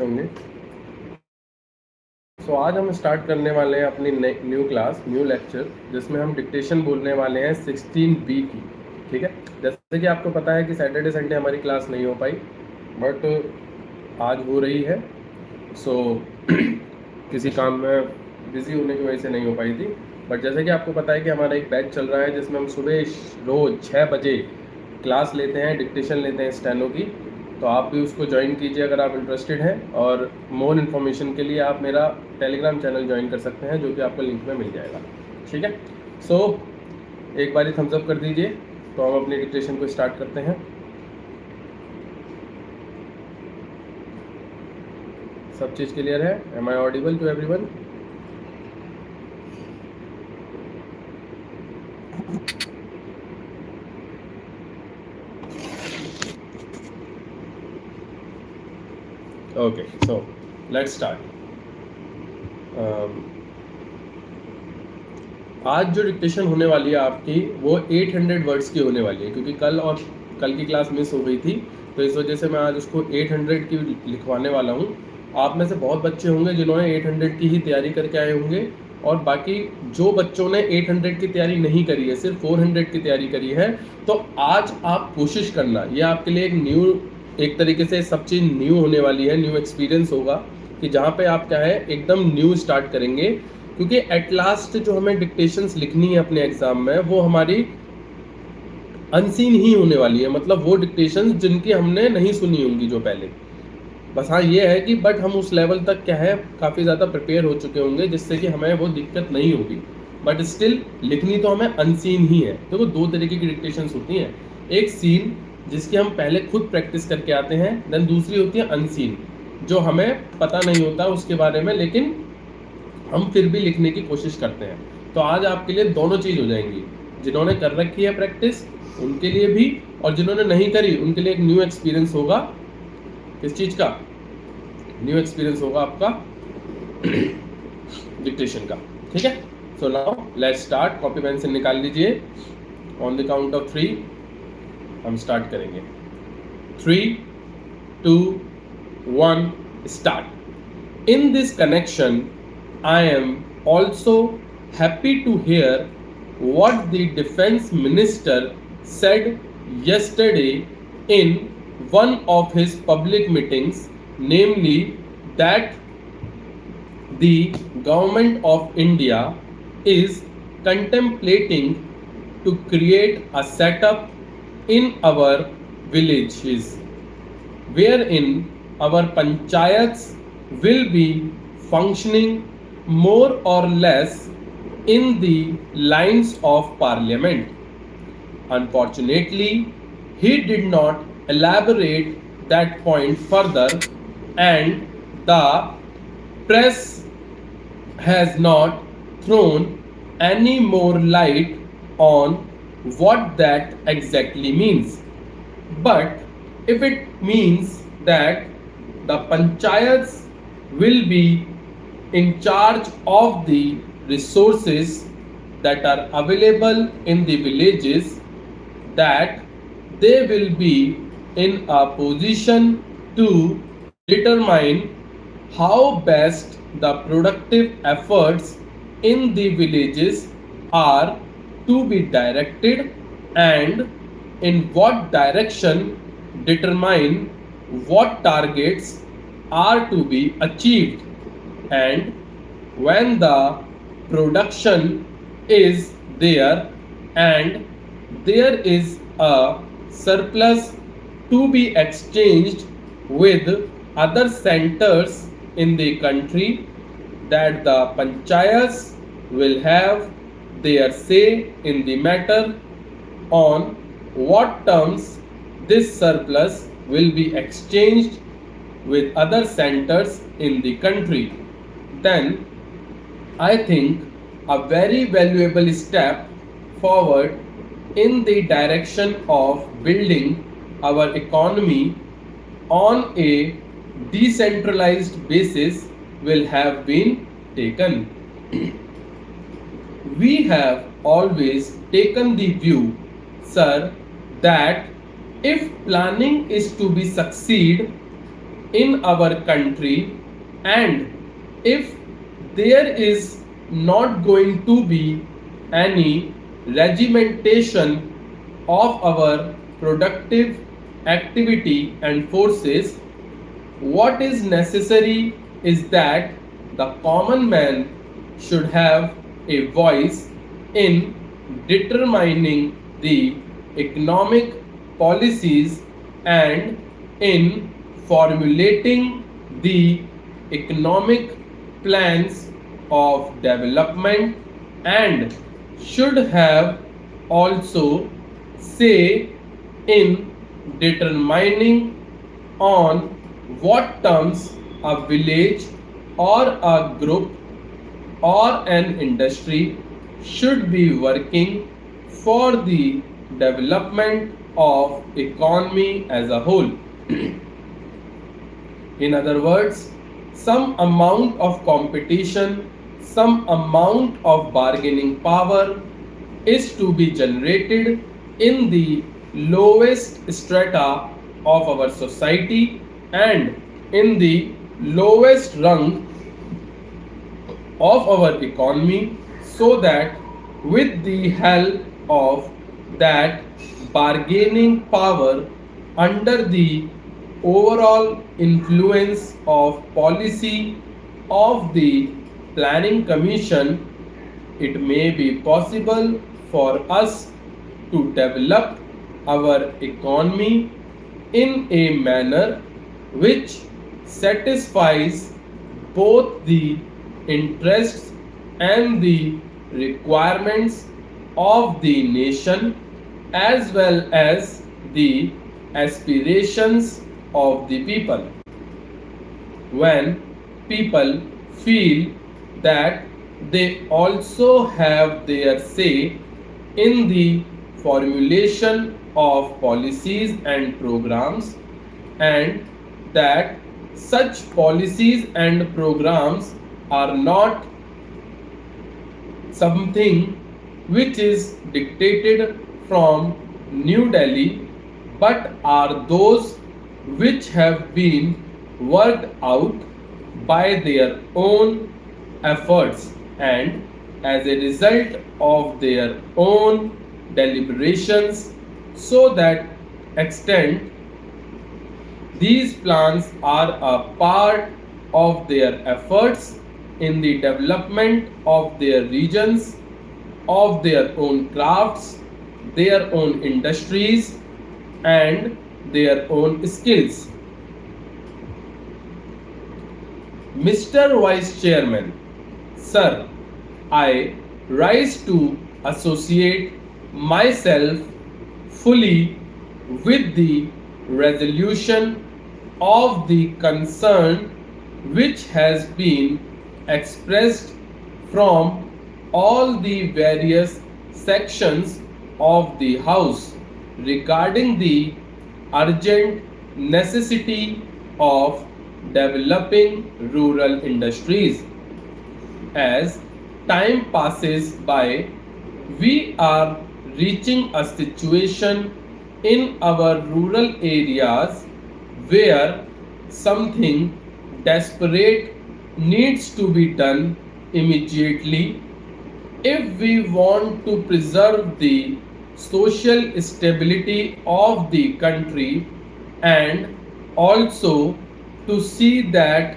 होंगे। सो आज हम स्टार्ट करने वाले हैं अपनी न्यू क्लास, न्यू लेक्चर, जिसमें हम डिक्टेशन बोलने वाले हैं 16B की। ठीक है, जैसे कि आपको पता है कि सैटरडे संडे हमारी क्लास नहीं हो पाई, बट आज हो रही है। सो किसी काम में बिजी होने की वजह से नहीं हो पाई थी, बट जैसे कि आपको पता है कि हमारा एक बैच चल रहा है जिसमें हम सुबह रोज़ 6 बजे क्लास लेते हैं, डिक्टेशन लेते हैं स्टेनो की। तो आप भी उसको ज्वाइन कीजिए अगर आप इंटरेस्टेड हैं, और मोर इन्फॉर्मेशन के लिए आप मेरा टेलीग्राम चैनल ज्वाइन कर सकते हैं, जो कि आपको लिंक में मिल जाएगा। ठीक है, सो एक बारी थम्स अप कर दीजिए, तो हम अपनी डिक्टेशन को स्टार्ट करते हैं। सब चीज़ क्लियर है? Am I audible to everyone? Okay, so let's start. आज जो डिक्टेशन होने वाली है आपकी, वो 800 वर्ड्स की होने वाली है, क्योंकि कल की क्लास मिस हो गई थी, तो इस वजह से मैं आज उसको 800 की लिखवाने वाला हूँ। आप में से बहुत बच्चे होंगे जिन्होंने 800 की ही तैयारी करके आए होंगे, और बाकी जो बच्चों ने 800 की तैयारी नहीं करी है, सिर्फ 400 की तैयारी करी है, तो आज आप कोशिश करना, ये आपके लिए एक तरीके से सब चीज़ न्यू होने वाली है, न्यू एक्सपीरियंस होगा, कि जहाँ पे आप क्या है एकदम न्यू स्टार्ट करेंगे। क्योंकि एट लास्ट जो हमें डिक्टेशंस लिखनी है अपने एग्जाम में, वो हमारी अनसीन ही होने वाली है, मतलब वो डिक्टेशंस जिनकी हमने नहीं सुनी होंगी जो पहले। बस हाँ ये है कि बट हम उस लेवल तक क्या है काफ़ी ज़्यादा प्रिपेयर हो चुके होंगे, जिससे कि हमें वो दिक्कत नहीं होगी, बट स्टिल लिखनी तो हमें अनसीन ही है। देखो दो तरीके की डिक्टेशंस होती हैं, एक सीन जिसकी हम पहले खुद प्रैक्टिस करके आते हैं, देन दूसरी होती है अनसीन, जो हमें पता नहीं होता उसके बारे में, लेकिन हम फिर भी लिखने की कोशिश करते हैं। तो आज आपके लिए दोनों चीज़ हो जाएंगी, जिन्होंने कर रखी है प्रैक्टिस उनके लिए भी, और जिन्होंने नहीं करी उनके लिए एक न्यू एक्सपीरियंस होगा। किस चीज़ का न्यू एक्सपीरियंस होगा? आपका डिक्टेशन का। ठीक है, so now let's start. Copy pencil निकाल लीजिए। ऑन द काउंट ऑफ 3 हम स्टार्ट करेंगे। 3, 2, 1 start. In this connection I am also happy to hear what the defense minister said yesterday in one of his public meetings, namely that the government of India is contemplating to create a setup in our villages wherein our panchayats will be functioning more or less in the lines of parliament. Unfortunately, he did not elaborate that point further, and the press has not thrown any more light on what that exactly means. But if it means that the panchayats will be in charge of the resources that are available in the villages, that they will be in a position to determine how best the productive efforts in the villages are to be directed, and in what direction determine what targets are to be achieved, and when the production is there and there is a surplus to be exchanged with other centers in the country, that the panchayats will have their say in the matter on what terms this surplus will be exchanged with other centers in the country. Then I think a very valuable step forward in the direction of building our economy on a decentralized basis will have been taken. We have always taken the view, sir, that if planning is to be succeed, in our country, and if there is not going to be any regimentation of our productive activity and forces, what is necessary is that the common man should have a voice in determining the economic policies and in formulating the economic plans of development, and should have also say in determining on what terms a village or a group or an industry should be working for the development of economy as a whole. In other words, some amount of competition, some amount of bargaining power is to be generated in the lowest strata of our society and in the lowest rung of our economy, so that with the help of that bargaining power, under the overall influence of policy of the planning commission, it may be possible for us to develop our economy in a manner which satisfies both the interests and the requirements of the nation, as well as the aspirations of the people. When people feel that they also have their say in the formulation of policies and programs, and that such policies and programs are not something which is dictated from New Delhi, but are those which have been worked out by their own efforts and as a result of their own deliberations, so that extent these plans are a part of their efforts in the development of their regions, of their own crafts, their own industries, and their own skills. Mr. Vice Chairman, Sir, I rise to associate myself fully with the resolution of the concern which has been expressed from all the various sections of the House regarding the urgent necessity of developing rural industries. As time passes by, we are reaching a situation in our rural areas where something desperate needs to be done immediately if we want to preserve the social stability of the country, and also to see that